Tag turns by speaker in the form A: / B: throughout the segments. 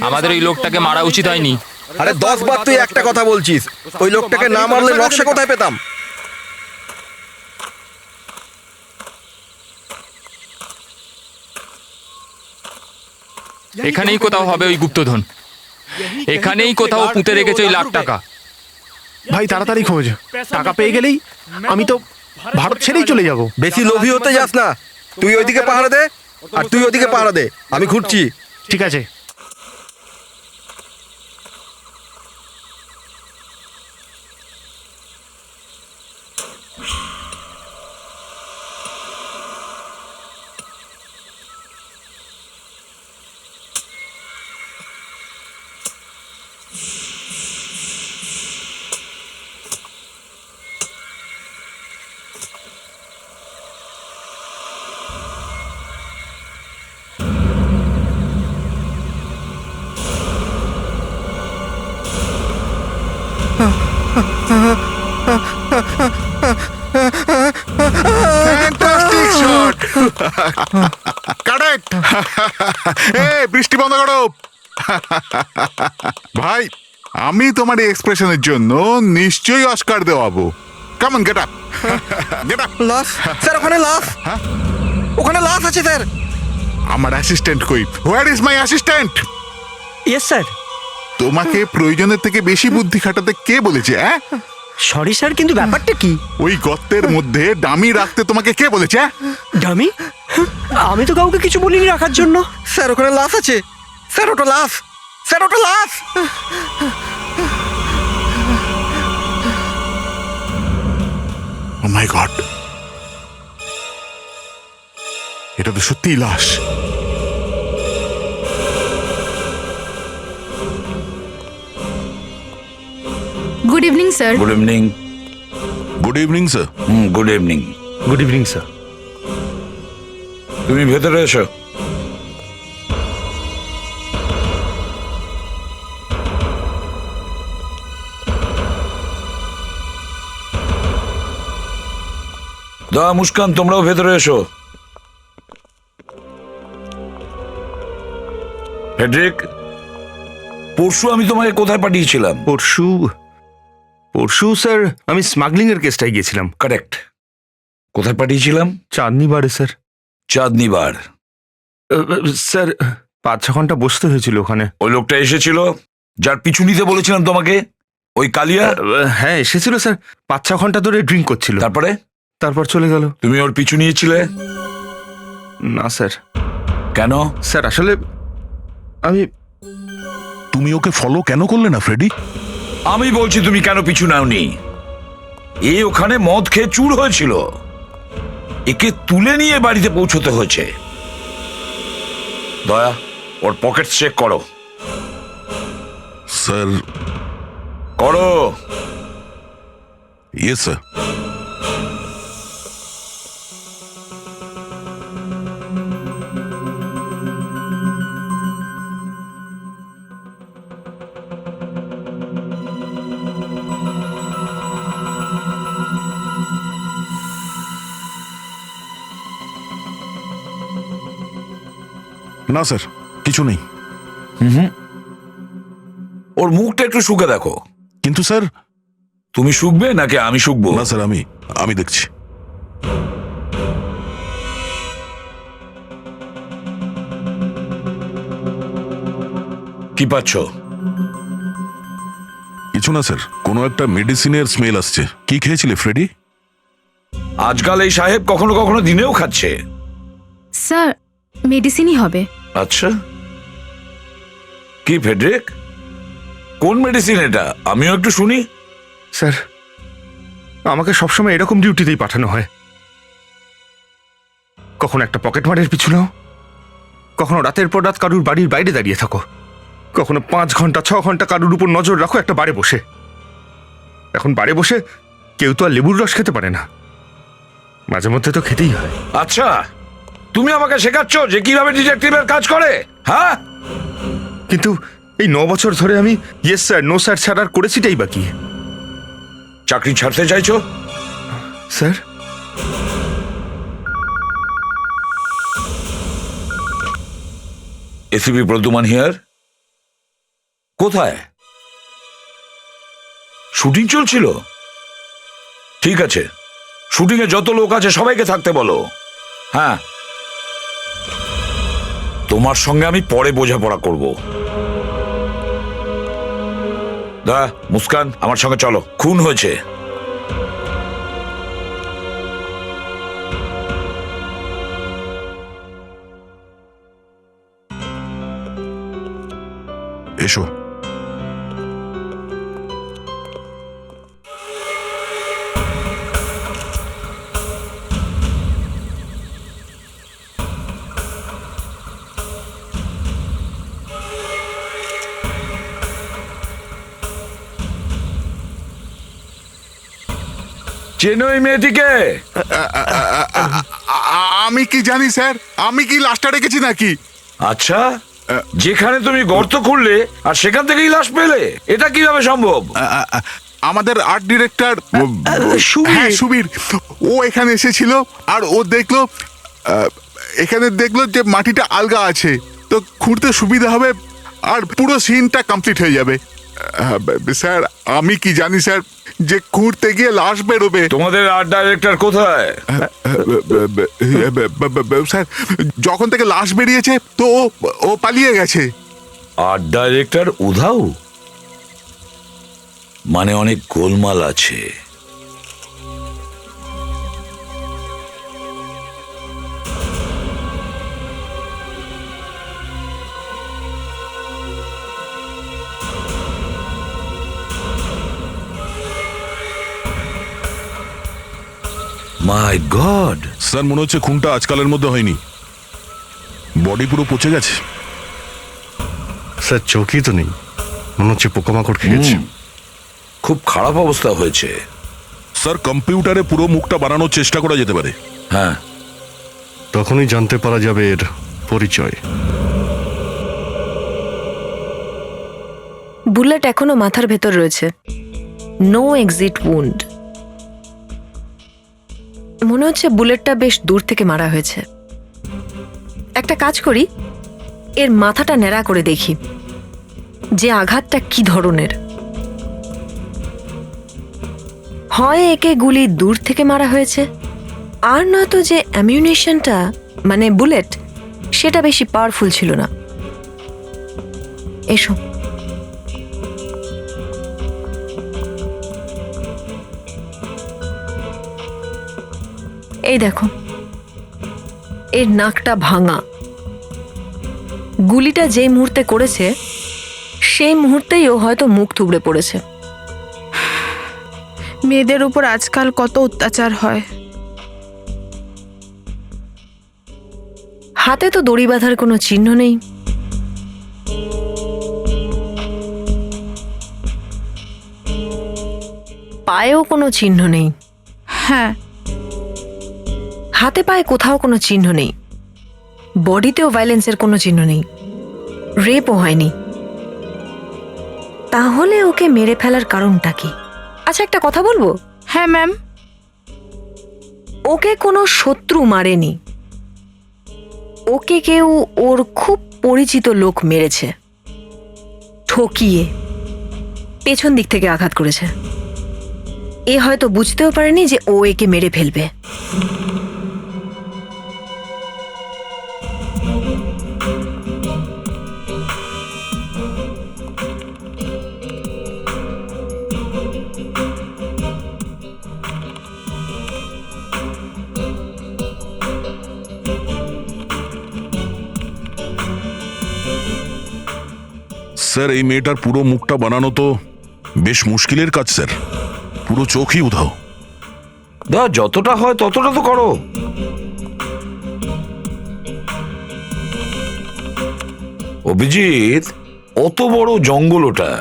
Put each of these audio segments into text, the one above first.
A: আমাদের ওই লোকটাকে মারা উচিত হয়নি।
B: আরে 10 বার তুই একটা কথা বলছিস, ওই লোকটাকে না মারলে নকশা কোথায় পেতাম?
A: এখানেই কোথাও হবে ওই গুপ্তধন, এখানেই কোথাও পুঁতে রেখেছে ওই লাখ টাকা।
C: ভাই তাড়াতাড়ি খোঁজ, টাকা পেয়ে গেলেই আমি তো ভারত ছেড়েই চলে যাব।
B: বেশি লোভী হতে যাস না, তুই ওইদিকে পাহারা দে আর তুই ওইদিকে পাহারা দে, আমি ঘুরছি।
C: ঠিক আছে।
D: Fantastic shot, correct. এই বৃষ্টি বন্ধ করো ভাই, আমি তোমার এই এক্সপ্রেশনের জন্য নিশ্চয়ই অস্কার দেওয়াবো। Come on get up, get up.
B: লাশ স্যার, ওখানে লাশ, ওখানে লাশ আছে স্যার।
D: আমার অ্যাসিস্ট্যান্ট কই? Where is my assistant?
E: Yes sir.
D: তোমাকে প্রয়োজনের থেকে বেশি বুদ্ধি খাটাতে কে বলেছে?
E: সরি স্যার, কিন্তু ব্যাপারটা কি?
D: ওই গর্তের মধ্যে ডামি রাখতে তোমাকে কে বলেছে?
E: ডামি? আমি তো কাউকে কিছু বলিনি রাখার জন্য।
B: স্যার ওখানে লাশ আছে, স্যার ওটা লাশ, স্যার ওটা লাশ।
D: ও মাই গড, এটা তো সত্যিই লাশ।
F: Good evening sir.
G: Good evening.
H: Good evening sir.
G: Good evening.
C: Good evening sir.
G: তুমি ভেতরে এসো। মুস্কান, তোমরাও ভেতরে এসো। ফেডরিক, পরশু আমি তোমাকে কোথায় পাঠিয়েছিলাম?
C: পরশু স্যার আমি স্মাগলিং এর কেসটাই গিয়েছিলাম।
G: কারেক্ট। কোথায় পাঠিয়েছিলাম?
C: চাঁদনিবারে স্যার।
G: চাঁদনিবার।
C: স্যার 5-6 ঘন্টা বসতে হয়েছিল ওখানে।
G: ওই লোকটা এসেছিল যার পিছু নিতে বলেছিলাম তোমাকে, ওই কালিয়া?
C: হ্যাঁ এসেছিল স্যার, 5-6 ঘন্টা ধরে ড্রিঙ্ক করছিল। তারপর চলে গেল।
G: তুমি ওর পিছু নিয়েছিলে?
C: না স্যার।
G: কেন?
C: স্যার আসলে
H: তুমি ওকে ফলো কেন করলে না ফ্রেডি?
G: আমি বলছি তুমি কেন পিছু নাওনি? এ ওখানে মদ খেয়ে চুর হয়েছিল, একে তুলে নিয়ে বাড়িতে পৌঁছতে হয়েছে। দয়া, ওর পকেট চেক করো।
H: স্যার।
G: করো।
H: Yes sir. না স্যার, কিছু নেই।
G: ওর মুখটা একটু শুকে দেখো।
H: কিন্তু স্যার।
G: তুমি শুকবে নাকি আমি শুকবো?
H: না স্যার, আমি দেখছি।
G: কি পাচ্ছ?
H: কিছু না স্যার, কোনো একটা মেডিসিনের স্মেল আসছে। কি খেয়েছিলে ফ্রেডি?
G: আজকাল এই সাহেব কখনো কখনো দিনেও খাচ্ছে।
F: স্যার মেডিসিনই হবে।
G: আচ্ছা, কি ফেডরিক, কোন মেডিসিন এটা? আমিও একটু শুনি।
C: স্যার আমাকে সবসময় এরকম ডিউটিতেই পাঠানো হয়। কখনো একটা পকেট মারের পিছু নাও, কখনো রাতের পর রাত কারুর বাড়ির বাইরে দাঁড়িয়ে থাকো, কখনো 5 ঘন্টা 6 ঘন্টা কারুর উপর নজর রাখো একটা বারে বসে। এখন বারে বসে কেউ তো আর লেবুর রস খেতে পারে না, মাঝে মধ্যে তো খেতেই হয়।
G: আচ্ছা, তুমি আমাকে শেখাচ্ছ যে কিভাবে ডিটেকটিভের কাজ করে? হ্যাঁ,
C: কিন্তু এই 9 বছর ধরে আমি ইয়েস স্যার নো স্যার ছাড়ার করেছিটাই বাকি।
G: চাকরি ছাড়তে চাইছো?
C: Sir
G: ACP Pradyuman here. কোথায়? শুটিং চলছিল? ঠিক আছে, শুটিং এ যত লোক আছে সবাইকে থাকতে বলো। হ্যাঁ, তোমার সঙ্গে আমি পরে বোঝাপড়া করব। দা, মুস্কান, আমার সঙ্গে চলো, খুন হয়েছে।
H: এসো।
G: চেনো এই মেয়েটিকে?
D: আমি কি জানি স্যার, আমি কি লাশটা রেখেছি নাকি?
G: আচ্ছা, যেখানে তুমি গর্ত খুঁড়লে আর সেখান থেকেই লাশ পেলে, এটা কিভাবে সম্ভব?
D: আমাদের আর্ট ডিরেক্টর
E: সুবীর।
D: হ্যাঁ সুবীর, ও এখানে এসেছিল আর ও দেখলো এখানে দেখলো যে মাটিটা আলগা আছে, তো খুঁড়তে সুবিধা হবে আর পুরো সিনটা কমপ্লিট হয়ে যাবে। স্যার আমি কি জানি স্যার যে খুঁড়তে গিয়ে লাশ বেরোবে।
G: তোমাদের আর্ট ডাইরেক্টর কোথায়?
D: স্যার যখন থেকে লাশ বেরিয়েছে তো ও পালিয়ে গেছে।
G: আর্ট ডাইরেক্টর উধাও? মানে অনেক গোলমাল আছে। মাই গড!
H: স্যার, মনে হচ্ছে খুনটা আজকালের মধ্যে হয়নি, বডি পুরো পচে গেছে।
B: স্যার চৌকি তো নেই, মনে হচ্ছে পোকামাকড় খেয়েছে।
G: খুব খারাপ অবস্থা হয়েছে।
H: স্যার, কম্পিউটারে পুরো মুখটা বানানোর চেষ্টা করা যেতে পারে।
G: হ্যাঁ,
B: তখনই জানতে পারা যাবে এর পরিচয়।
I: বুলেট এখনো মাথার ভেতর রয়েছে, নো এক্সিট উন্ড। মনে হচ্ছে বুলেটটা বেশ দূর থেকে মারা হয়েছে। একটা কাজ করি, এর মাথাটা ন্যাড়া করে দেখি যে আঘাতটা কি ধরনের। হয় একে গুলি দূর থেকে মারা হয়েছে, আর নয়তো যে অ্যামিউনিশনটা মানে বুলেট সেটা বেশি পাওয়ারফুল ছিল না। এসো। এই দেখো, এর নাকটা ভাঙা। গুলিটা যে মুহূর্তে করেছে সেই মুহূর্তেই ও হয়তো মুখ থুবড়ে পড়েছে।
F: মেয়েদের উপর আজকাল কত অত্যাচার হয়।
I: হাতে তো দড়ি বাঁধার কোনো চিহ্ন নেই। পায়েও কোনো চিহ্ন নেই।
F: হ্যাঁ,
I: হাতে পায়ে কোথাও কোনো চিহ্ন নেই। বডিতেও ভায়োলেন্সের কোনো চিহ্ন নেই। রেপও হয়নি। তাহলে ওকে মেরে ফেলার কারণটা কি? আচ্ছা, একটা কথা বলবো?
F: হ্যাঁ ম্যাম।
I: ওকে কোনো শত্রু মারেনি, ওকে কেউ ওর খুব পরিচিত লোক মেরেছে, ঠকিয়ে পেছন দিক থেকে আঘাত করেছে। এ হয়তো বুঝতেও পারেনি যে ও একে মেরে ফেলবে।
H: স্যার, এই মেয়েটার পুরো মুখটা বানানো তো বেশ মুশকিলের কাজ স্যার, পুরো চোখই উধাও।
G: দা, যতটা হয় ততটা তো করো। অভিজিৎ, অত বড় জঙ্গল ওটা,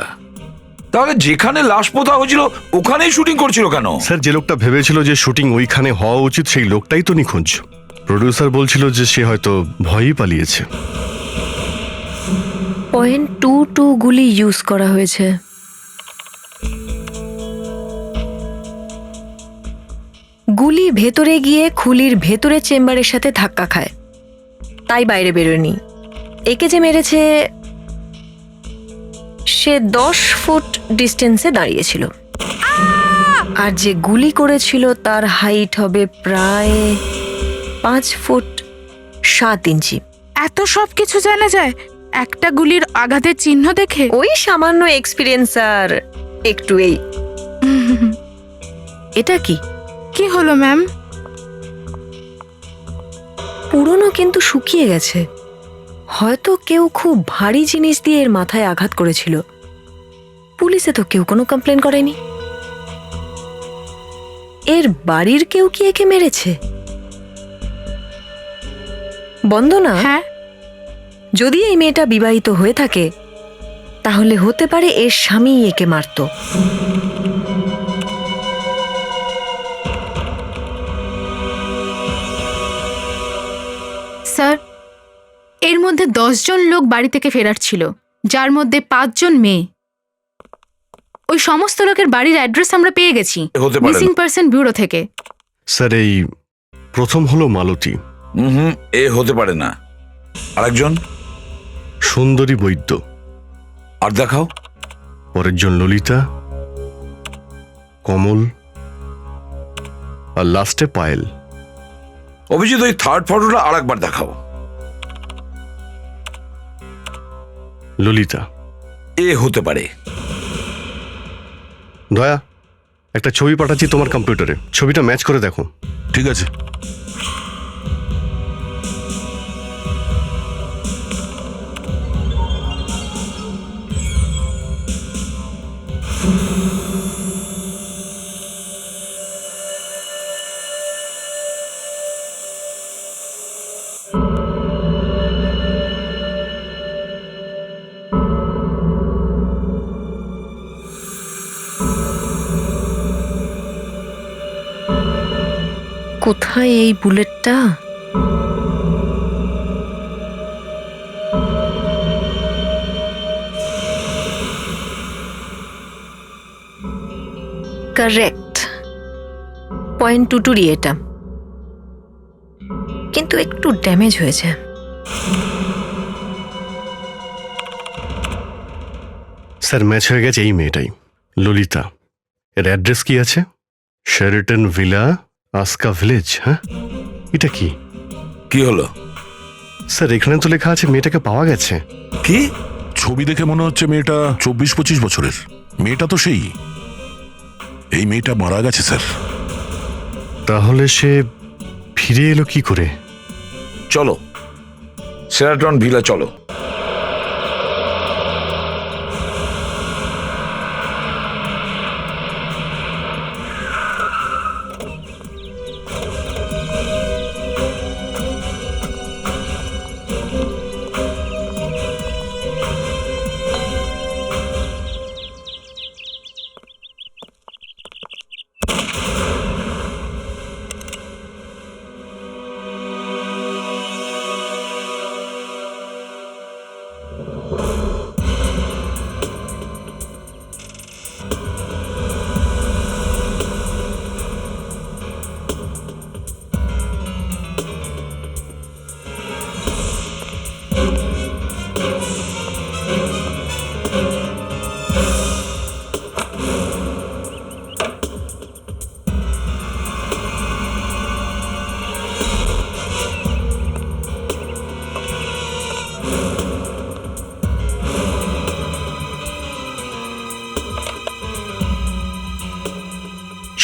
G: তাহলে যেখানে লাশ পোতা হয়েছিল ওখানেই শুটিং করছিল কেন?
B: স্যার, যে লোকটা ভেবেছিল যে শুটিং ওইখানে হওয়া উচিত সেই লোকটাই তো নিখোঁজ। প্রডিউসার বলছিল যে সে হয়তো ভয়ই পালিয়েছে।
I: .22 গুলি ইউজ করা হয়েছে। গুলি ভেতরে গিয়ে খুলির ভেতরে চেম্বারের সাথে ধাক্কা খায়, তাই বাইরে বেরোয়নি। একে যে মেরেছে সে 10 ফুট ডিস্টেন্সে দাঁড়িয়েছিল, আর যে গুলি করেছিল তার হাইট হবে প্রায় 5 ফুট 7 ইঞ্চি।
F: এত সব কিছু জানা যায় একটা গুলির আঘাতের চিহ্ন দেখে?
I: ওই সামান্য এক্সপিরিয়েন্স আর একটু এই। এটা কি?
F: কি হলো ম্যাম?
I: পুরনো কিন্তু শুকিয়ে গেছে। হয়তো কেউ খুব ভারী জিনিস দিয়ে এর মাথায় আঘাত করেছিল। পুলিশে তো কেউ কোনো কমপ্লেন করেনি। এর বাড়ির কেউ কি একে মেরেছে? বন্দনা,
F: হ্যাঁ,
I: যদি এই মেয়েটা বিবাহিত হয়ে থাকে তাহলে হতে পারে এর স্বামী একে মারত।
J: স্যার, এর মধ্যে 10 জন লোক বাড়ি থেকে ফেরার ছিল, যার মধ্যে 5 জন মেয়ে। ওই সমস্ত লোকের বাড়ির অ্যাড্রেস আমরা পেয়ে গেছি
G: হতে পারে
J: মিসিং
G: না।
J: পারসন ব্যুরো থেকে।
B: স্যার এই প্রথম হলো মালতী,
G: এ হতে পারে না। আরেকজন?
B: সুন্দরী বৈদ্য,
G: আর দেখাও।
B: পরের জন ললিতা, কমল, আর লাস্টে পায়েল।
G: অভিজিৎ, ওই থার্ড ফটোটা আরেকবার দেখাও।
B: ললিতা।
G: এ হতে পারে।
B: দয়া, একটা ছবি পাঠাচ্ছি তোমার কম্পিউটারে, ছবিটা ম্যাচ করে দেখো।
H: ঠিক আছে।
I: কোথায় এই বুলেটটা? কারেক্ট, .22 এটা, কিন্তু একটু ড্যামেজ হয়েছে।
B: স্যার ম্যাচ হয়ে গেছে এই মেয়েটাই, ললিতা। এর অ্যাড্রেস কি আছে? শেরিটন ভিলা, আসকা ভিলেজ। হ্যাঁ, এটা কি?
G: কি হলো?
B: স্যার এখানে তো লেখা আছে মেয়েটাকে পাওয়া গেছে।
G: কি?
H: ছবি দেখে মনে হচ্ছে মেয়েটা 24-25 বছরের। মেয়েটা তো সেই, এই মেয়েটা মারা গেছে স্যার।
B: তাহলে সে ফিরে এলো কি করে?
G: চলো শেরাটন ভিলা চলো।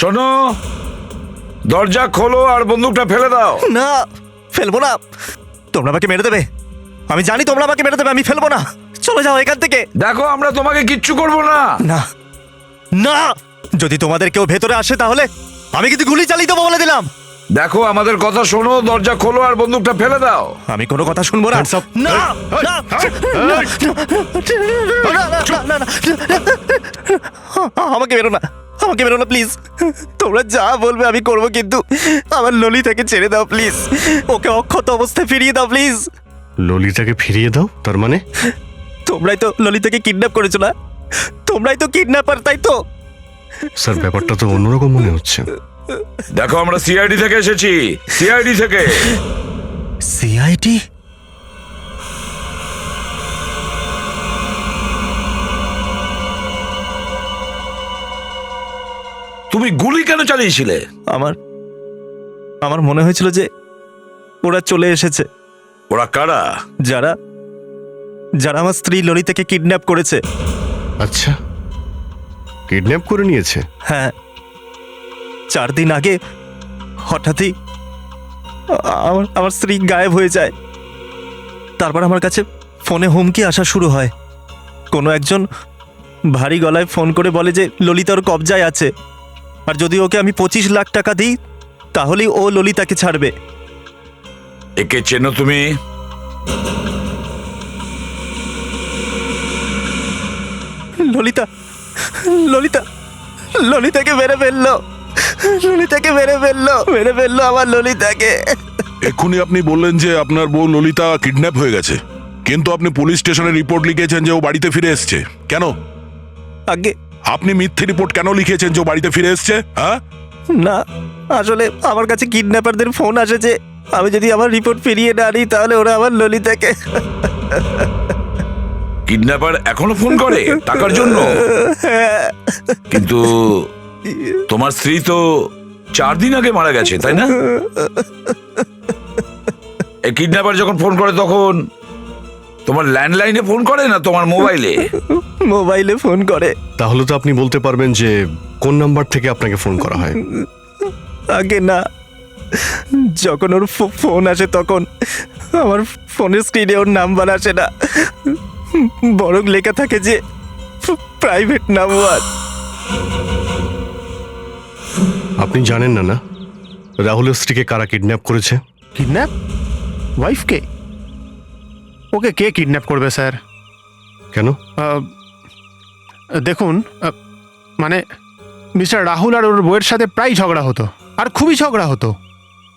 G: শোনো, দরজা খোলো আর বন্দুকটা ফেলে দাও।
E: না, ফেলবো না। তোমরা আমাকে মেরে দেবে, আমি জানি তোমরা আমাকে মেরে দেবে, আমি ফেলবো না। চলে যাও এখান থেকে।
G: দেখো, আমরা তোমাকে কিচ্ছু করব না।
E: না না, যদি তোমাদের কেউ ভেতরে আসে তাহলে আমি কিন্তু গুলি চালিয়ে দেবো বলে দিলাম।
G: দেখো, আমাদের কথা শোনো, দরজা খোলো আর বন্দুকটা ফেলে দাও।
E: আমি কোনো কথা শুনবো না।
B: Hands up.
E: না, না, না, না, আমাকে বেরো না, আমাকে বেরো না প্লিজ। তোমরা যা বলবে আমি করবো, কিন্তু আমার ললিতাকে ছেড়ে দাও প্লিজ। ওকে অক্ষত অবস্থায় ফিরিয়ে দাও প্লিজ।
B: ললিতাকে ফিরিয়ে দাও? তার মানে
E: তোমরাই তো ললিতাকে কিডন্যাপ করেছো না? তোমরাই তো কিডন্যাপার, তাই তো?
B: স্যার ব্যাপারটা তো অন্যরকম মনে হচ্ছে।
G: দেখো, আমরা সিআইডি থেকে এসেছি, সিআইডি থেকে।
E: সিআইডি?
G: তুমি গুলি কেন চালিয়েছিলে?
E: আমার আমার মনে হয়েছিল যে ওরা চলে এসেছে।
G: ওরা কারা?
E: যারা যারা আমার স্ত্রী ললিতাকে কিডন্যাপ করেছে।
B: আচ্ছা, কিডন্যাপ করে নিয়েছে?
E: হ্যাঁ, 4 দিন আগে হঠাৎই আমার স্ত্রী গায়েব হয়ে যায়। তারপর আমার কাছে ফোনে হুমকি আসা শুরু হয়। কোনো একজন ভারী গলায় ফোন করে বলে যে ললিতা ওর কবজায় আছে, আর যদি ওকে আমি 25 লাখ টাকা দিই তাহলেই ও ললিতাকে ছাড়বে।
G: একে চেনো তুমি?
E: ললিতা ললিতা ললিতাকে মেরে ফেললো, ললিতাকে মেরে ফেললো আমার ললিতাকে।
H: এক্ষুনি আপনি বললেন যে আপনার বউ ললিতা কিডন্যাপ হয়ে গেছে, কিন্তু আপনি পুলিশ স্টেশনে রিপোর্ট লিখেছেন যে ও বাড়িতে ফিরে এসছে। কেন?
E: আগে
H: আপনি মিথ্যে রিপোর্ট কেন লিখেছেন যে ও বাড়িতে ফিরে এসছে? হ্যাঁ,
E: না, আসলে আমার কাছে কিডন্যাপারদের ফোন আসে যে আমি যদি আমার রিপোর্ট ফিরিয়ে না আনি তাহলে ওরা আমার ললিতাকে।
G: কিডন্যাপার এখনো ফোন করে টাকার জন্য? কিন্তু তোমার স্ত্রী তো 4 দিন আগে মারা গেছে, তাই না? এই কিডন্যাপার যখন ফোন করে তখন তোমার ল্যান্ডলাইনে ফোন করে না তোমার মোবাইলে?
E: মোবাইলে ফোন করে।
B: তাহলে তো আপনি বলতে পারবেন যে কোন নাম্বার থেকে আপনাকে ফোন করা হয়।
E: আগে না, যখন ওর ফোন আসে তখন আমার ফোনের স্ক্রিনে ওর নাম্বার আসে না, বরং লেখা থাকে যে প্রাইভেট নাম্বার।
B: আপনি জানেন না না রাহুলের স্ত্রীকে কারা কিডন্যাপ করেছে?
K: কিডন্যাপ? ওয়াইফকে? ওকে কে কিডন্যাপ করবে স্যার?
B: কেন?
K: দেখুন, মানে মিস্টার রাহুল আর ওর বউয়ের সাথে প্রায় ঝগড়া হতো, আর খুবই ঝগড়া হতো।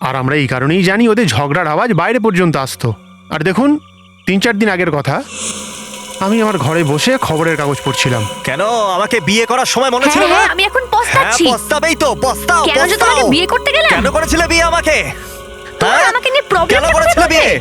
K: আর আমরা এই কারণেই জানি ওদের ঝগড়ার আওয়াজ বাইরে পর্যন্ত আসতো। আর দেখুন, 3-4 দিন আগের কথা, আমি আমার ঘরে বসে খবরের কাগজ পড়ছিলাম।
E: কেন আমাকে বিয়ে করার সময় মনে ছিল না?
F: আমি এখন
E: হ্যাঁ,
F: পস্তাচ্ছি।
E: পস্তাবেই তো, পস্তাও।
F: কেন যে তোমাকে বিয়ে করতে গেলাম?
E: কেন করেছিলে বিয়ে আমাকে?
F: তোমার আমাকে নিয়ে প্রবলেম
E: কেন করেছিলে বিয়ে?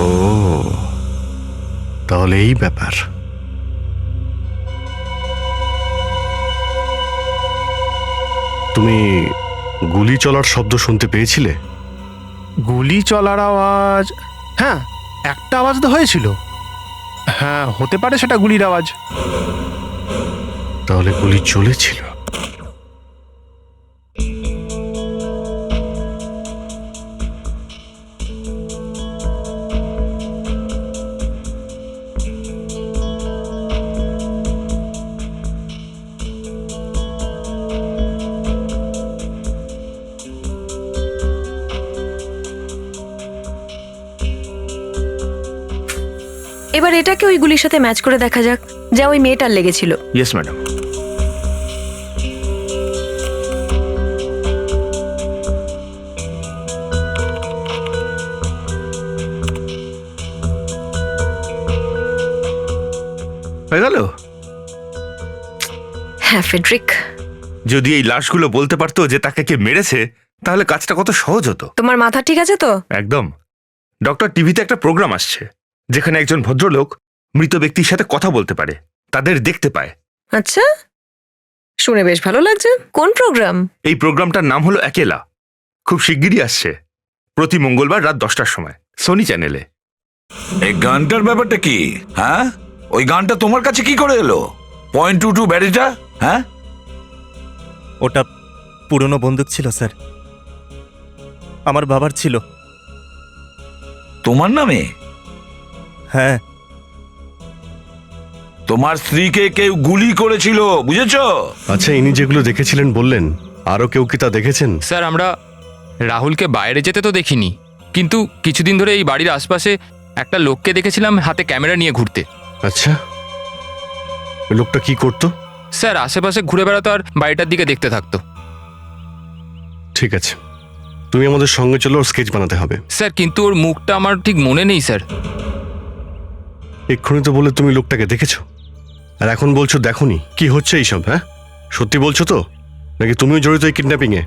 B: ও, তাহলে এই ব্যাপার। তুমি গুলি চলার শব্দ শুনতে পেয়েছিলে?
K: গুলি চলার আওয়াজ? হ্যাঁ, একটা আওয়াজ তো হয়েছিল। হ্যাঁ, হতে পারে সেটা গুলির আওয়াজ।
B: তাহলে গুলি চলেছিল।
I: এবার এটাকে ওই গুলির সাথে ম্যাচ করে দেখা যাক, যা ওই মেয়েটার লেগেছিল।
C: Yes madam. হয়ে গেল?
I: হ্যাঁ ফেডরিক,
C: যদি এই লাশগুলো বলতে পারতো যে তাকে কে মেরেছে তাহলে কাজটা কত সহজ হতো।
I: তোমার মাথা ঠিক আছে তো?
C: একদম। ডক্টর টিভিতে একটা প্রোগ্রাম আসছে যেখানে একজন ভদ্রলোক মৃত ব্যক্তির সাথে কথা বলতে পারে, তাদের দেখতে পায়।
I: আচ্ছা, শুনে বেশ ভালো লাগছে। কোন প্রোগ্রাম?
C: এই প্রোগ্রামটার নাম হলো একেলা। খুব শিগগিরই আসছে, প্রতি মঙ্গলবার রাত 10টার সময় সোনি চ্যানেলে।
G: এই গানটার ব্যাপারটা কি? হ্যাঁ, ওই গানটা তোমার কাছে কি করে এলো? .22 ব্যাটারিটা? হ্যাঁ,
E: ওটা পুরনো বন্দুক ছিল স্যার, আমার বাবার ছিল।
G: তোমার নামে?
E: হ্যাঁ।
G: তোমার স্ত্রীকে কেউ গুলি করেছিল, বুঝেছো?
B: আচ্ছা, ইনি যেগুলো দেখেছিলেন বললেন, আরো কেউ কি তা দেখেছেন?
A: স্যার, আমরা রাহুলকে বাইরে যেতে তো দেখিনি, কিন্তু কিছুদিন ধরে এই বাড়ির আশপাশে একটা লোককে দেখেছিলাম হাতে ক্যামেরা নিয়ে ঘুরতে।
B: আচ্ছা, ওই লোকটা কি করতো?
A: স্যার, আশেপাশে ঘুরে বেড়াতো আর বাড়িটার দিকে দেখতে থাকতো।
B: ঠিক আছে, তুমি আমাদের সঙ্গে চলো, স্কেচ বানাতে হবে।
A: স্যার, কিন্তু ওর মুখটা আমার ঠিক মনে নেই স্যার।
B: এক্ষুনি তো বলে তুমি লোকটাকে দেখেছো, আর এখন বলছো দেখোনি। কি হচ্ছে এইসব? হ্যাঁ, সত্যি বলছো তো, নাকি তুমিও জড়িত এই কিডন্যাপিং এ?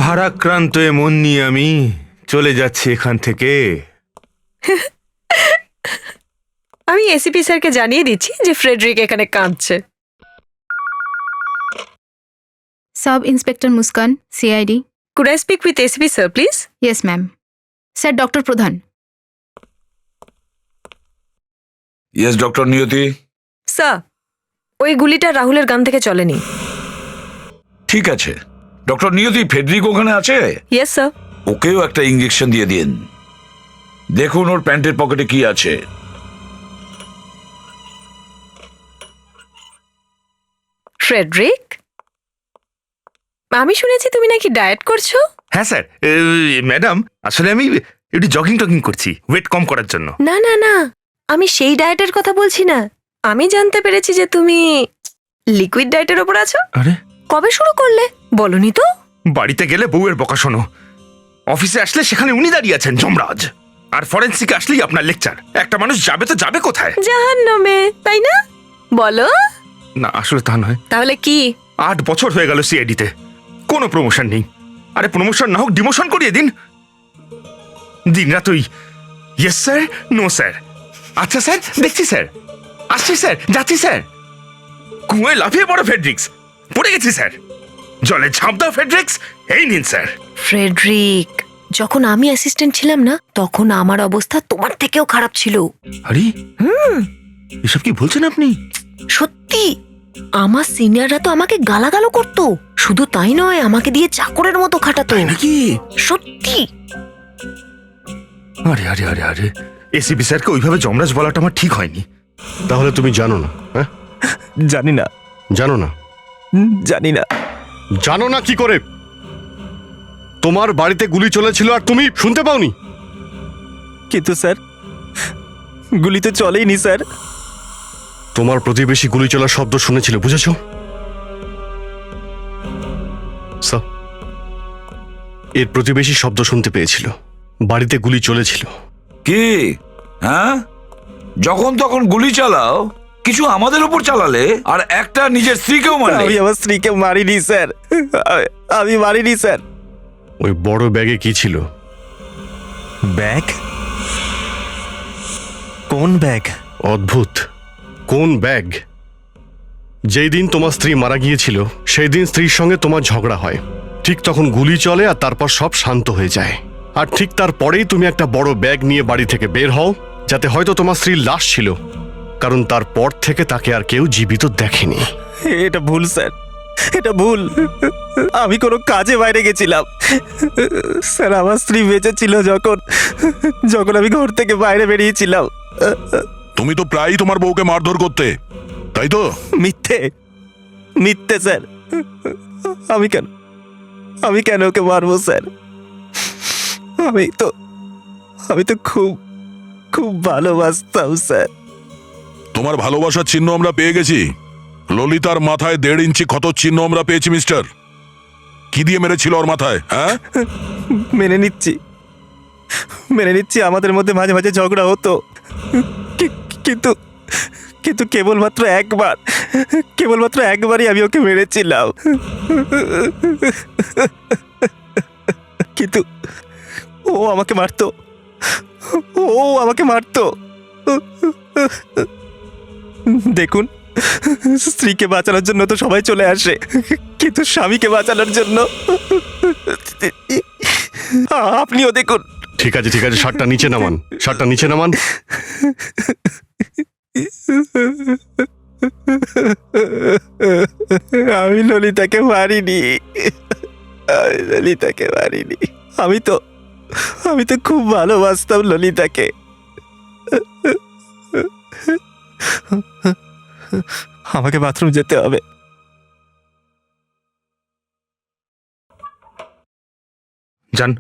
C: ভারাক্রান্ত এ মন নিয়ে আমি চলে যাচ্ছি এখান থেকে।
I: আমি এসিপি স্যারকে জানিয়ে দিচ্ছি যে ফ্রেডরিক এখানে কাঁদছে।
J: Sub inspector Muskan, CID.
I: Could I speak with ACP sir please?
J: Yes ma'am. Sir, doctor প্রধান।
G: ইয়েস ডক্টর নিয়তি।
I: স্যার, ওই গুলিটা রাহুলের গান থেকে চলেনি।
G: ঠিক আছে ডক্টর নিয়তি, ফেডরিক ওখানে আছে?
I: Yes sir.
G: ওকেও একটা ইঞ্জেকশন দিয়ে দিন। দেখুন ওর প্যান্টের পকেটে কি আছে।
I: ফ্রেডরিক, আমি শুনেছি তুমি নাকি ডায়েট করছো।
C: হ্যাঁ স্যার, ম্যাডাম আসলে আমি একটু জগিং টগিং করছি ওয়েট কম করার জন্য।
I: না না না, আমি সেই ডায়েটের কথা বলছি না। আমি জানতে পেরেছি যে তুমি লিকুইড ডায়েটের ওপর আছো।
C: আরে
I: কবে শুরু করলে বলনি তো?
C: বাড়িতে গেলে বউয়ের বকা শোনো, অফিসে আসলে সেখানে উনি দাঁড়িয়ে আছেন যমরাজ, আর ফরেন্সিকে আসলেই আপনার লেকচার। একটা মানুষ যাবে তো যাবে কোথায়?
I: জাহান্নামে, তাই না? বলো।
C: না আসলে তা নয়।
I: তাহলে কি?
C: 8 বছর হয়ে গেল সিআইডিতে, কোনো প্রমোশন নেই। আরে প্রমোশন না হোক ডিমোশন করিয়ে দিন। দিনরাত ওই ইয়েস স্যার, নো স্যার, আচ্ছা স্যার, দেখছি স্যার, আসছি স্যার, যাচ্ছি স্যার। কুয়োয় লাফিয়ে পড়ো ফেডরিক্স, পড়ে গেছি স্যার। জলে ঝাঁপ দাও ফেডরিক্স, এই নিন স্যার।
I: ফ্রেডরিক, যখন আমি অ্যাসিস্ট্যান্ট ছিলাম না, তখন আমার অবস্থা তোমার থেকেও খারাপ ছিল।
C: আরে এসব কি বলছেন আপনি?
I: সত্যি, আমার সিনিয়ররা তো আমাকে গালাগালো করতো। শুধু তাই নয়, আমাকে দিয়ে চাকরের মতো খাটাতো।
C: নাকি?
I: সত্যি।
C: আরে আরে আরে আরে, এসিপি স্যারকে ওইভাবে যমরাজ বলাটা আমার ঠিক হয়নি।
B: তাহলে তুমি জানো না? হ্যাঁ,
E: জানি না,
B: জানো না?
E: জানি না।
B: জানো না কি করে? তোমার বাড়িতে গুলি চলেছিল আর তুমি শুনতে পাওনি?
E: কিন্তু স্যার, গুলি তো চলেইনি স্যার।
B: তোমার প্রতিবেশী গুলি চলার শব্দ শুনেছিল, বুঝেছো? স্যার, এর প্রতিবেশী শব্দ শুনতে পেয়েছিল, বাড়িতে গুলি চলেছিল।
G: কি? হ্যাঁ, যখন তখন গুলি চালাও, কিছু আমাদের উপর চালালে, আর একটা নিজের স্ত্রীকেও মারলে।
E: আমি আমার স্ত্রীকে মারিনি স্যার, আমি মারিনি স্যার।
B: ওই বড় ব্যাগে কি ছিল?
E: ব্যাগ? কোন ব্যাগ?
B: অদ্ভুত, কোন ব্যাগ? যেই দিন তোমার স্ত্রী মারা গিয়েছিল সেই দিন স্ত্রীর সঙ্গে তোমার ঝগড়া হয়। ঠিক তখন গুলি চলে আর তারপর সব শান্ত হয়ে যায়। আর ঠিক তারপরেই তুমি একটা বড় ব্যাগ নিয়ে বাড়ি থেকে বের হও, যাতে হয়তো তোমার স্ত্রীর লাশ ছিল, কারণ তারপর থেকে তাকে আর কেউ জীবিত দেখেনি।
E: এটা ভুল স্যার, এটা ভুল। আমি কোনো কাজে বাইরে গেছিলাম স্যার। আমার স্ত্রী বেঁচে ছিল যখন যখন আমি ঘর থেকে বাইরে বেরিয়েছিলাম।
H: তুমি তো প্রায়ই তোমার বউকে মারধর করতে, তাই তো?
E: মিথ্যে, মিথ্যে স্যার। আমি কেন ওকে মারবো স্যার? আমি তো খুব খুব ভালোবাসতাম স্যার।
H: তোমার ভালোবাসার চিহ্ন আমরা পেয়ে গেছি। ললিতার মাথায় 1.5 ইঞ্চি ক্ষতর চিহ্ন আমরা পেয়েছি মিস্টার। কি দিয়ে মেরেছিল ওর মাথায়? হ্যাঁ,
E: মেনে নিচ্ছি আমাদের মধ্যে মাঝে মাঝে ঝগড়া হতো, কিন্তু কিন্তু কেবলমাত্র একবারই আমি ওকে মেরেছিলাম। কিন্তু ও আমাকে মারতো। দেখুন, স্ত্রীকে বাঁচানোর জন্য তো সবাই চলে আসে, কিন্তু স্বামীকে বাঁচানোর জন্য আপনিও দেখুন।
B: ঠিক আছে, শার্টটা নিচে নামান, শার্টটা নিচে নামান।
E: আমি ললিতাকে মারিনি। আমি তো খুব ভালোবাসতাম ললিতাকে। আমাকে বাথরুম যেতে হবে।
C: যান।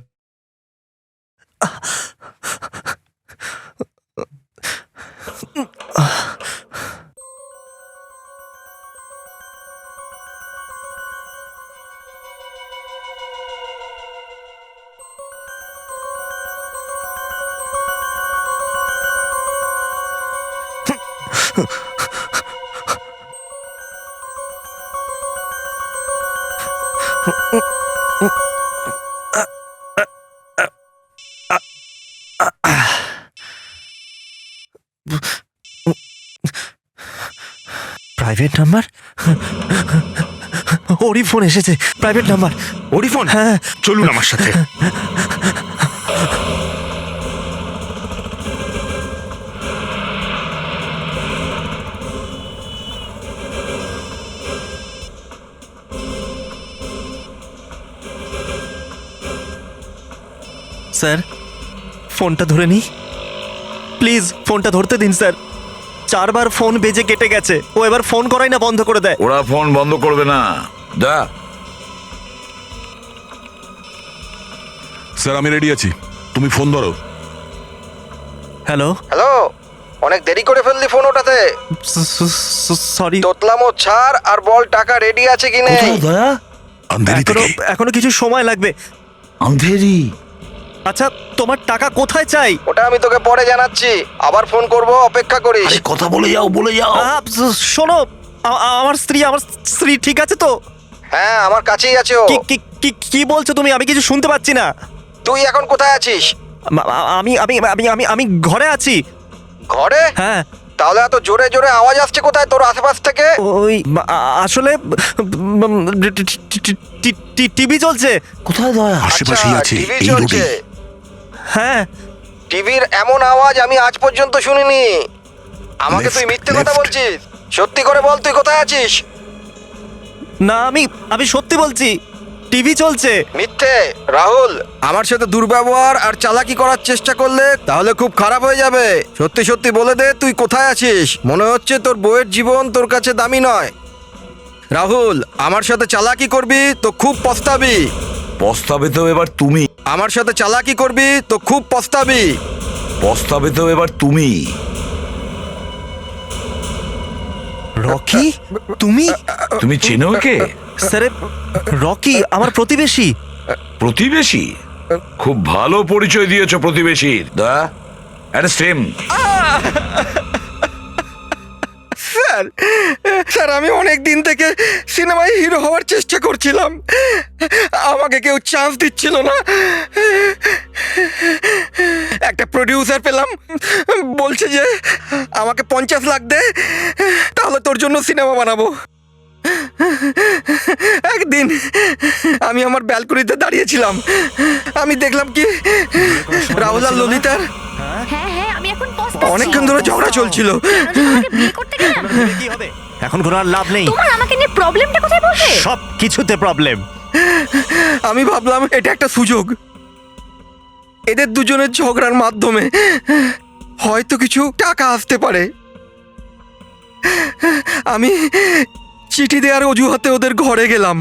E: Private number? ওরই ফোন এসেছে, প্রাইভেট নাম্বার।
C: ওরই ফোন?
E: হ্যাঁ।
C: চলুন আমার সাথে।
E: স্যার, ফোনটা ধরে নি প্লিজ, ফোনটা ধরতে দিন স্যার। 4 বার ফোন বেজে কেটে গেছে, ও এবার ফোন করাই না বন্ধ করে দেয়।
G: ওরা ফোন বন্ধ করবে না। দা
H: স্যার আমি রেডি আছি, তুমি ফোন ধরো।
E: হ্যালো
L: হ্যালো, অনেক দেরি করে ফেললি ফোন ওঠাতে।
E: সরি,
L: তোতলামো ছাড় আর বল টাকা রেডি আছে কি নেই।
G: দয়া
H: আন্ধেরি থেকে
E: এখনো কিছু সময় লাগবে।
G: আন্ধেরি।
E: আচ্ছা, তোমার টাকা কোথায় চাই?
L: ওটা আমি তোকে পরে জানাচ্ছি, আবার ফোন করব, অপেক্ষা করিস।
G: আরে কথা বলে যাও, বলে যাও।
E: শোনো, আমার স্ত্রী ঠিক আছে তো?
L: হ্যাঁ, আমার কাছেই আছে ও।
E: কি বলছো তুমি? আমি কিছু শুনতে পাচ্ছি না।
L: তুই এখন কোথায় আছিস?
E: আমি আমি আমি আমি আমি ঘরে আছি।
L: ঘরে?
E: হ্যাঁ।
L: তাহলে এত জোরে জোরে আওয়াজ আসছে কোথায় তোর আশেপাশ থেকে?
E: ওই আসলে টিভি চলছে।
G: কোথায় দয়া?
H: আশেপাশেই আছে,
L: টিভি
H: এই
L: চলছে।
H: রোডে।
E: হ্যাঁ।
L: টিভির এমন আওয়াজ আমি আজ পর্যন্ত শুনিনি। আমাকে তুই মিথ্যে কথা বলছিস? সত্যি করে বল, তুই কোথায় আছিস?
E: না, আমি সত্যি বলছি, টিভি চলছে।
L: মিথ্যে। রাহুল, আমার সাথে দুর্ব্যবহার আর চালাকি করার চেষ্টা করলে তাহলে খুব খারাপ হয়ে যাবে। সত্যি সত্যি বলে দে, তুই কোথায় আছিস? মনে হচ্ছে তোর বউয়ের জীবন তোর কাছে দামি নয়। রাহুল, আমার সাথে চালাকি করবি তো খুব পস্তাবি।
G: পস্তাবে তো এবার তুমি।
L: আমার সাথে চালাকি করবি তো খুব পস্তাবি।
G: পস্তাবে তো এবার তুমি।
E: রকি, তুমি?
G: তুমি চেনো কে?
E: স্যার, রকি আমার প্রতিবেশী।
G: প্রতিবেশী? খুব ভালো পরিচয় দিয়েছো প্রতিবেশীর। দা অ্যারেস্ট হিম।
L: স্যার, আমি অনেক দিন থেকে সিনেমায় হিরো হওয়ার চেষ্টা করছিলাম, আমাকে কেউ চান্স দিচ্ছিল না। একটা প্রডিউসার পেলাম, বলছে যে আমাকে 50 লাখ দে, তাহলে তোর জন্য সিনেমা বানাবো। একদিন আমি আমার ব্যালকনিতে দাঁড়িয়েছিলাম, আমি দেখলাম কি রাহুল আর ললিতার অনেকক্ষণ ধরে ঝগড়া চলছিল।
E: কি হবে এখন? কোনো আর লাভ নেই।
I: তোমার আমাকে নিয়ে প্রবলেমটা কোথায় বলবে?
E: সব কিছুতে প্রবলেম।
L: আমি ভাবলাম এটা একটা সুযোগ, এদের দুজনের ঝগড়ার মাধ্যমে হয়তো কিছু টাকা আসতে পারে। আমি চিঠি দেওয়ার অজুহাতে ওদের ঘরে গেলাম।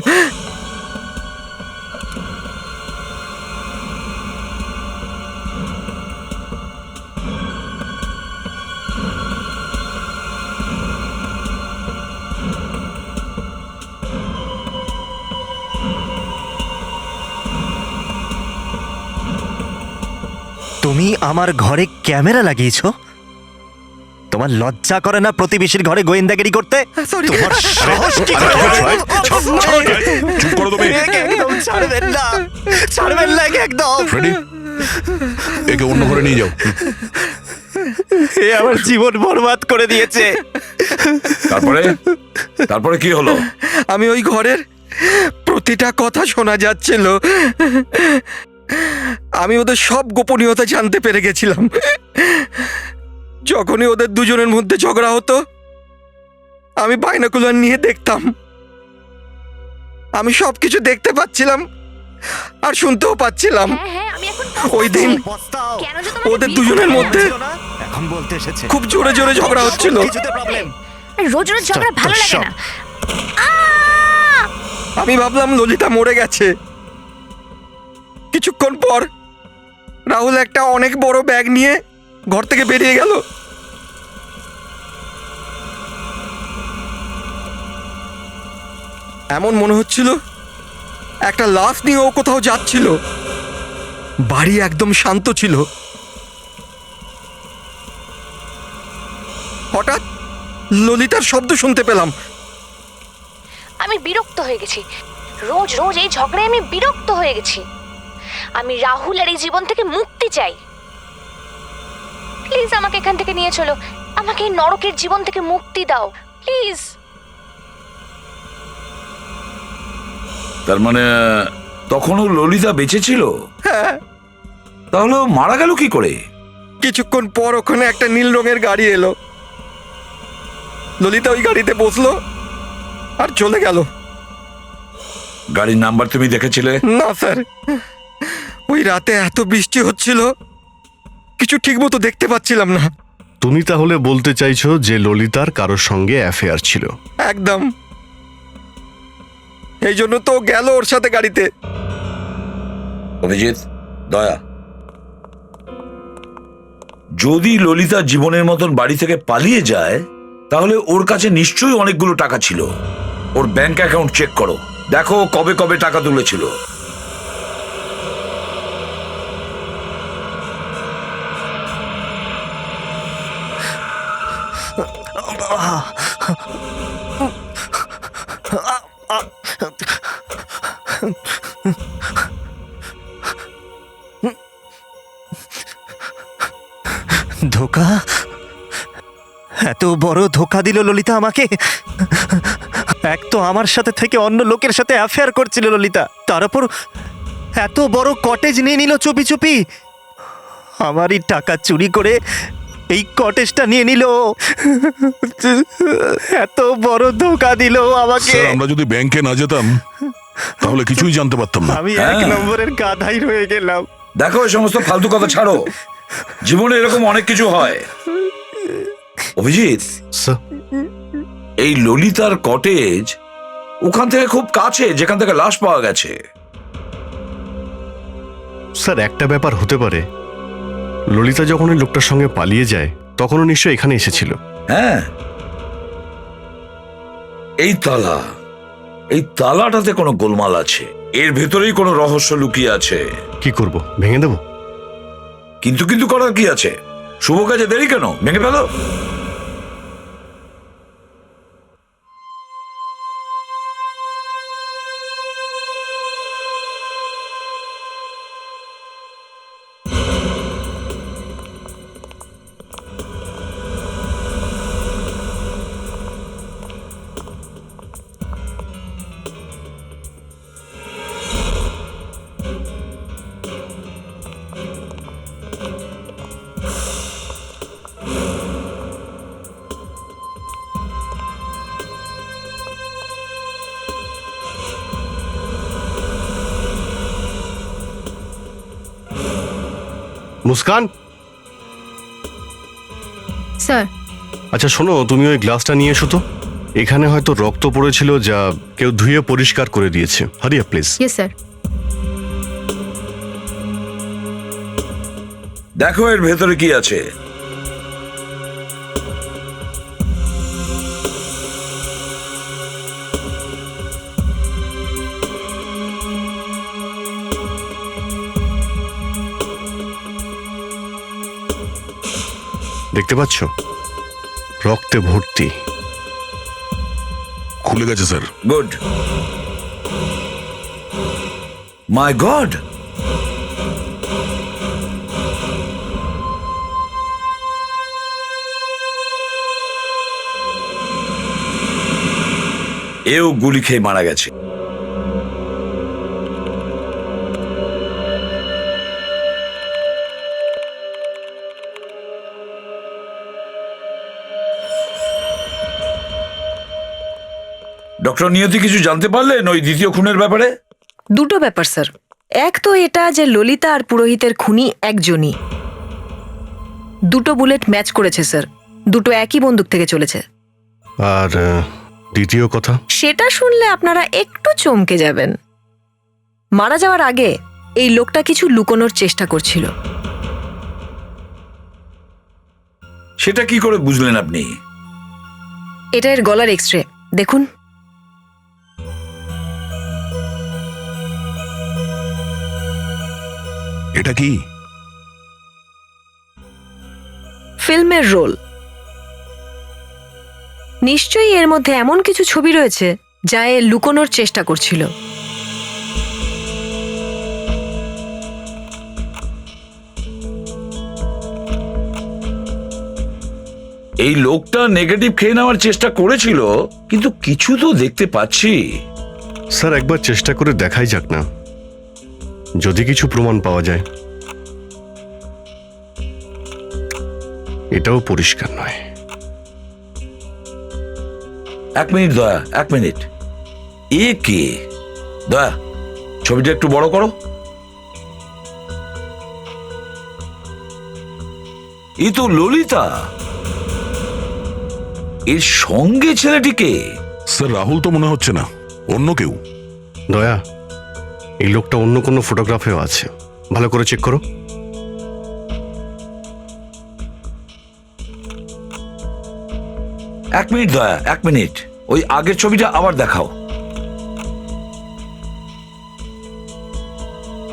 E: তুমি আমার ঘরে ক্যামেরা লাগিয়েছো? তোমার লজ্জা করে না প্রতিবেশীর ঘরে গোয়েন্দাগিরি করতে?
L: Sorry.
E: তোমার সাহস কি করে হয়?
H: চুপ করো তুমি।
E: একে একদম ছাড়বেন না, ছাড়বেন না একে একদম।
H: ফ্রেডি, একে অন্য ঘরে নিয়ে যাও।
E: এ আমার জীবন বরবাদ করে দিয়েছে।
G: তারপরে কি হলো?
L: আমি ওই ঘরের প্রতিটা কথা শোনা যাচ্ছিল, আমি ওদের সব গোপনীয়তা জানতে পেরে গেছিলাম। যখনই ওদের দুজনের মধ্যে ঝগড়া হতো, আমি বাইনোকুলার নিয়ে দেখতাম। আমি সবকিছু দেখতে পাচ্ছিলাম আর শুনতেও পাচ্ছিলাম। ওই দিন ওদের দুজনের মধ্যে
E: এখন বলতে এসেছে
L: খুব জোরে জোরে ঝগড়া হচ্ছিল।
E: কিছুতে প্রবলেম।
I: রোজ রোজ ঝগড়া ভালো লাগে না।
L: আমি ভাবলাম ললিতা মরে গেছে। কিছুক্ষণ পর রাহুল একটা অনেক বড় ব্যাগ নিয়ে ঘর থেকে বেরিয়ে গেল। এমন মনে হচ্ছিল একটা লাশ নিয়ে ও কোথাও যাচ্ছিল। বাড়ি একদম শান্ত ছিল। হঠাৎ ললিতার শব্দ শুনতে পেলাম।
I: আমি বিরক্ত হয়ে গেছি, রোজ রোজ এই ঝগড়ায় আমি বিরক্ত হয়ে গেছি। আমি রাহুল আর এই জীবন থেকে মুক্তি চাই। প্লিজ আমাকে এখান থেকে নিয়ে চলো, আমাকে এই নরকের জীবন থেকে মুক্তি দাও প্লিজ।
G: তার মানে তখনও ললিতা বেঁচে ছিল?
L: হ্যাঁ।
G: তাহলে ও মারা গেল কি করে?
L: কিছুক্ষণ পর ওখানে একটা নীল রঙের গাড়ি এলো, ললিতা ওই গাড়িতে বসলো আর চলে গেল।
G: গাড়ির নাম্বার তুমি দেখেছিলে?
L: না স্যার, ওই রাতে এত বৃষ্টি হচ্ছিল, কিছু ঠিক মতো দেখতে পাচ্ছিলাম না।
B: তুমি তাহলে বলতে চাইছো যে ললিতার কারোর সঙ্গে অ্যাফেয়ার ছিল?
L: একদম, এই জন্য তো গেল ওর সাথে গাড়িতে।
G: অভিজিৎ, দয়া, যদি ললিতা জীবনের মতন বাড়ি থেকে পালিয়ে যায় তাহলে ওর কাছে নিশ্চয়ই অনেকগুলো টাকা ছিল। ওর ব্যাংক অ্যাকাউন্ট চেক করো, দেখো কবে কবে টাকা তুলেছিল।
E: ধোকা, এত বড় ধোকা দিল ললিতা আমাকে। এক তো আমার সাথে থেকে অন্য লোকের সাথে অ্যাফেয়ার করছিল ললিতা, তার উপর এত বড় কটেজ নিয়ে নিল চুপি চুপি। আমারই টাকা চুরি করে এই কটেজটা নিয়ে নিল। এত বড় ধোকা দিল আমাকে।
H: স্যার, আমরা যদি ব্যাংকে না যেতাম তাহলে কিছুই জানতে পারতাম না।
E: আমি এক নম্বরের গাধাই রয়ে গেলাম।
G: দেখো এই সমস্ত ফালতু কথা ছাড়ো, জীবনে এরকম অনেক কিছু হয়। অভিজিৎ,
B: স্যার,
G: এই ললিতার কটেজ ওখান থেকে খুব কাছে যেখান থেকে লাশ পাওয়া গেছে।
B: স্যার, একটা ব্যাপার হতে পারে, ললিতা যখন ওই লোকটার সঙ্গে পালিয়ে যায় তখনও নিশ্চয়ই এখানে এসেছিল।
G: হ্যাঁ, এই তালা, এই তালাটাতে কোনো গোলমাল আছে, এর ভেতরেই কোনো রহস্য লুকিয়ে আছে।
B: কি করব, ভেঙে দেবো?
G: কিন্তু কিন্তু করার কি আছে? শুভ কাজে দেরি কেন, ভেঙে ফেলো।
B: মুস্কান,
J: স্যার।
B: আচ্ছা শোনো, তুমি ওই গ্লাসটা নিয়ে এসো তো। এখানে হয়তো রক্ত পড়েছিল, যা কেউ ধুয়ে পরিষ্কার করে দিয়েছে। হারিয়া প্লিজ।
J: Yes sir.
G: দেখো এর ভেতরে কি আছে।
B: দেখতে পাচ্ছ, রক্তে ভর্তি।
H: খুলে গেছে স্যার।
G: গুড। মাই গড, এও গুলি খেয়ে মারা গেছে। ডক্টর নিয়তি কিছু জানতে পারলেন ওই দ্বিতীয় খুনের ব্যাপারে?
I: দুটো ব্যাপার স্যার। এক তো এটা যে ললিতা আর পুরোহিতের খুনি একজনই। দুটো বুলেট ম্যাচ করেছে স্যার, দুটো একই বন্দুক থেকে চলেছে।
B: আর দ্বিতীয় কথা,
I: সেটা শুনলে আপনারা একটু চমকে যাবেন। মারা যাওয়ার আগে এই লোকটা কিছু লুকোনোর চেষ্টা করছিল।
G: সেটা কি করে বুঝলেন আপনি?
I: এটা এর গলার এক্সরে দেখুন।
H: এটা কি?
I: ফিল্মের রোল। নিশ্চয়ই এর মধ্যে এমন কিছু ছবি রয়েছে যা এ লুকোনোর চেষ্টা করছিল।
G: এই লোকটা নেগেটিভ খেয়ে নেওয়ার চেষ্টা করেছিল, কিন্তু কিছু তো দেখতে পাচ্ছি।
B: স্যার একবার চেষ্টা করে দেখাই যাক না, যদি কিছু প্রমাণ পাওয়া যায়। এটাও পরিষ্কার নয়।
G: 1 মিনিট দয়া, 1 মিনিট। এ কে? দয়া, ছবিটা একটু বড় করো। এ তো ললিতা। এর সঙ্গে ছেলেটিকে?
H: স্যার রাহুল তো মনে হচ্ছে না, অন্য কেউ।
B: দয়া, এই লোকটা অন্য কোনো ফটোগ্রাফেও আছে, ভালো করে চেক করো।
G: এক মিনিট দয়া, 1 মিনিট। ওই আগের ছবিটা আবার দেখাও।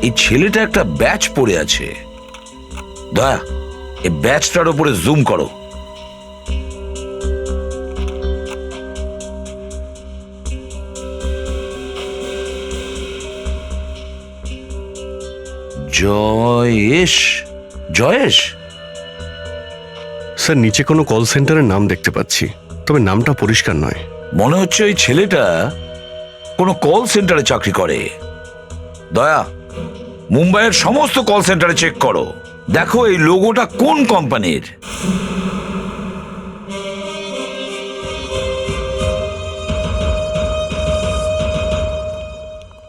G: এই ছেলেটা একটা ব্যাচ পরে আছে। দয়া, এই ব্যাচটার উপরে জুম করো। জয়েশ, জয়েশ?
B: স্যার নিচে কোনো কল সেন্টারের নাম দেখতে পাচ্ছি, তবে নামটা পরিষ্কার নয়।
G: মনে হচ্ছে ওই ছেলেটা কোনো কল সেন্টারে চাকরি করে। দয়া, মুম্বাইয়ের সমস্ত কল সেন্টারে চেক করো, দেখো এই লোগোটা কোন কোম্পানির।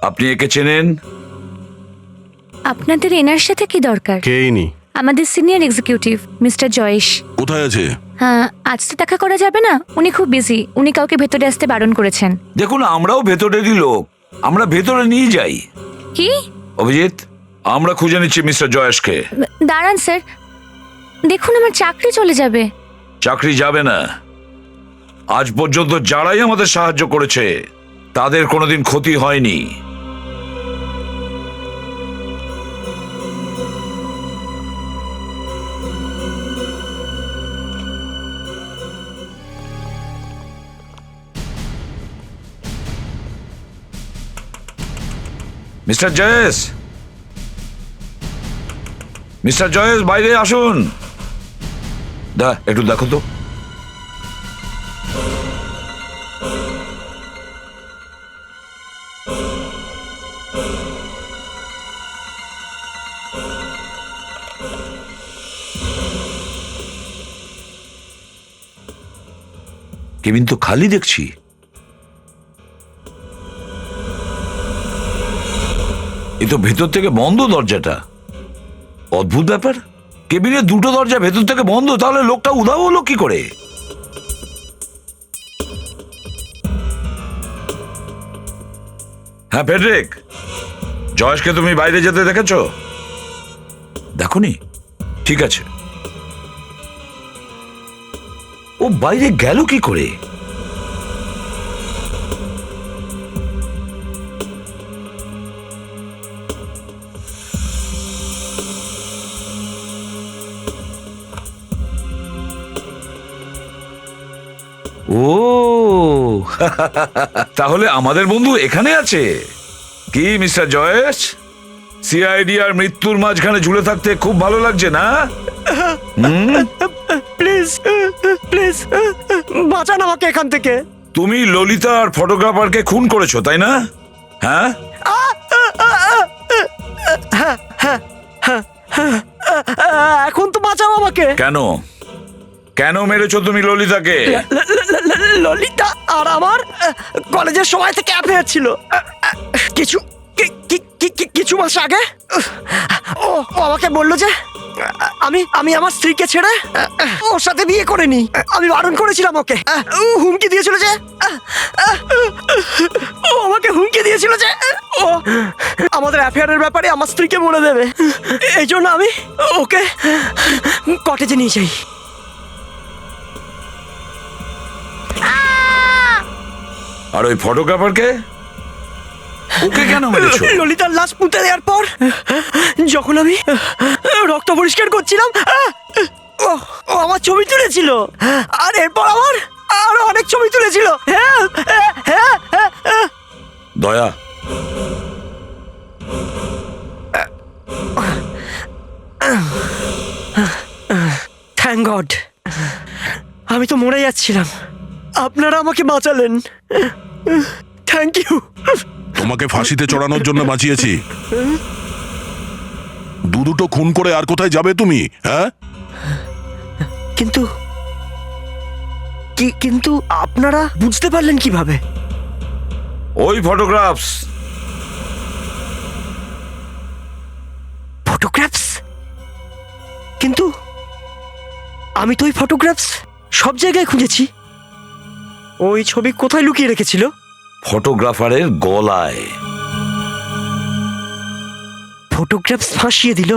G: আপনি একে চেনেন?
M: আপনাদের এনার সাথে কি দরকার?
B: কে ইনি?
M: আমাদের সিনিয়র এক্সিকিউটিভ মিস্টার জয়েশ।
H: কোথায় আছে?
M: হ্যাঁ, আজ তো দেখা করা যাবে না, উনি খুব বিজি, উনি কাউকে ভেতরে আসতে বারণ করেছেন।
G: দেখুন, আমরাও ভেতরেরই লোক, আমরা ভেতরে নিয়ে যাই।
M: কি?
G: অভিজিৎ, আমরা খুঁজে নিচ্ছি মিস্টার জয়েশকে।
M: দাঁড়ান স্যার, দেখুন আমার চাকরি চলে যাবে।
G: চাকরি যাবে না। আজ পর্যন্ত যারাই আমাদের সাহায্য করেছে তাদের কোনোদিন ক্ষতি হয়নি। মিস্টার জয়েশ, মিস্টার জয়েশ, বাইরে আসুন। একটু দেখো তো। কেবিন তো খালি দেখছি। এ তো ভেতর থেকে বন্ধ দরজাটা। অদ্ভুত ব্যাপার, কেবিনের দুটো দরজা ভেতর থেকে বন্ধ, তাহলে লোকটা উধাও হলো কি করে? হ্যাঁ ফেডরিক, জয়েশকে তুমি বাইরে যেতে দেখেছো? দেখোনি? ঠিক আছে, ও বাইরে গেল কি করে? ও তাহলে আমাদের বন্ধু এখানে আছে কি মিস্টার জয়েশ? সিআইডি আর মৃত্যুর মাঝখানে ঝুলে থাকতে খুব ভালো লাগছে না?
E: প্লিজ প্লিজ বাঁচান আমাকে এখান থেকে।
G: তুমি ললিতা আর ফটোগ্রাফারকে খুন করেছো, তাই না? হ্যাঁ,
E: এখন তো বাঁচাও আমাকে।
G: কেন কেন মেরেছো তুমি ললিতাকে?
E: ললিতা আর আমার কলেজের সময় থেকে অ্যাফেয়ার ছিল। কিছু কিছু মাস আগে ও আমাকে বললো যে আমি আমার স্ত্রীকে ছেড়ে ওর সাথে বিয়ে করে নি। আমি বারণ করেছিলাম ওকে। হুমকি দিয়েছিল যে ও আমাকে হুমকি দিয়েছিল যে ও আমাদের অ্যাফেয়ারের ব্যাপারে আমার স্ত্রীকে বলে দেবে। এই জন্য আমি ওকে কটেজে নিয়ে যাই।
G: আর ওই ফটোগ্রাফারকে ওকে কেন মেরেছো?
E: ললিতার লাশ পুঁতে দেওয়ার পর যখন আমি রক্ত পরিষ্কার করছিলাম ও আমার ছবি তুলেছিল, আর এরপর আরো অনেক ছবি তুলেছিল।
G: দয়া,
E: থ্যাংক গড, আমি তো মরে যাচ্ছিলাম, আপনারা আমাকে বাঁচালেন, থ্যাংক ইউ।
H: তোমাকে ফাঁসিতে চড়ানোর জন্য বাঁচিয়েছি। দুটো খুন করে আর কোথায় যাবে তুমি? হ্যাঁ,
E: কিন্তু কিন্তু আপনারা বুঝতে পারলেন কিভাবে?
G: ওই ফটোগ্রাফস।
E: ফটোগ্রাফস? কিন্তু আমি তো ওই ফটোগ্রাফস সব জায়গায় খুঁজেছি। ওই ছবি কোথায় লুকিয়ে রেখেছিল?
G: ফটোগ্রাফারের গলায়।
E: ফটোগ্রাফস ফাঁসিয়ে দিল।